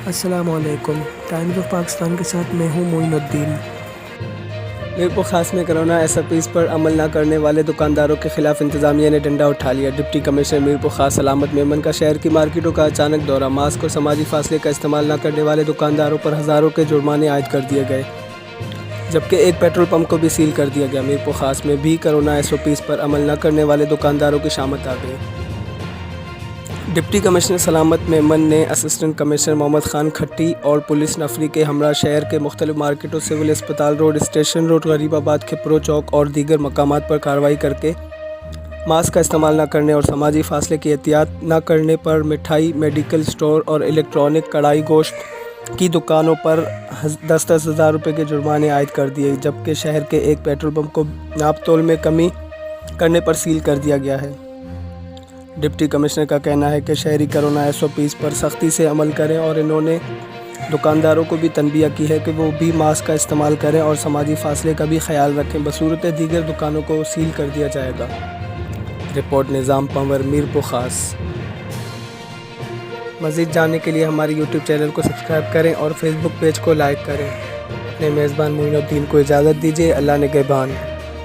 السلام علیکم، Times of Pakistan کے ساتھ میں ہوں معین الدین۔ میرپور خاص میں کرونا ایس او پیز پر عمل نہ کرنے والے دکانداروں کے خلاف انتظامیہ نے ڈنڈا اٹھا لیا۔ ڈپٹی کمشنر میرپور خاص سلامت میمن کا شہر کی مارکیٹوں کا اچانک دورہ، ماسک اور سماجی فاصلے کا استعمال نہ کرنے والے دکانداروں پر ہزاروں کے جرمانے عائد کر دیے گئے، جبکہ ایک پیٹرول پمپ کو بھی سیل کر دیا گیا۔ میرپور خاص میں بھی کرونا ایس او پیز پر عمل نہ کرنے والے دکانداروں کی شامت آ گئی۔ ڈپٹی کمشنر سلامت میمن نے اسسٹنٹ کمشنر محمد خان کھٹی اور پولیس نفری کے ہمراہ شہر کے مختلف مارکیٹوں، سول اسپتال روڈ، اسٹیشن روڈ، غریب آباد، کھپرو چوک اور دیگر مقامات پر کارروائی کر کے ماسک کا استعمال نہ کرنے اور سماجی فاصلے کی احتیاط نہ کرنے پر مٹھائی، میڈیکل اسٹور اور الیکٹرانک کڑھائی گوشت کی دکانوں پر 10-10 ہزار روپے کے جرمانے عائد کر دیے، جبکہ شہر کے ایک پیٹرول پمپ کو ناپ تول میں کمی کرنے پر سیل کر دیا گیا ہے۔ ڈپٹی کمشنر کا کہنا ہے کہ شہری کرونا ایس او پیز پر سختی سے عمل کریں اور انہوں نے دکانداروں کو بھی تنبیہ کی ہے کہ وہ بھی ماسک کا استعمال کریں اور سماجی فاصلے کا بھی خیال رکھیں، بصورت دیگر دکانوں کو سیل کر دیا جائے گا۔ رپورٹ نظام پنور، میرپور خاص۔ مزید جاننے کے لیے ہمارے یوٹیوب چینل کو سبسکرائب کریں اور فیس بک پیج کو لائک کریں۔ اپنے میزبان معین الدین کو اجازت دیجیے۔ اللہ نگہبان۔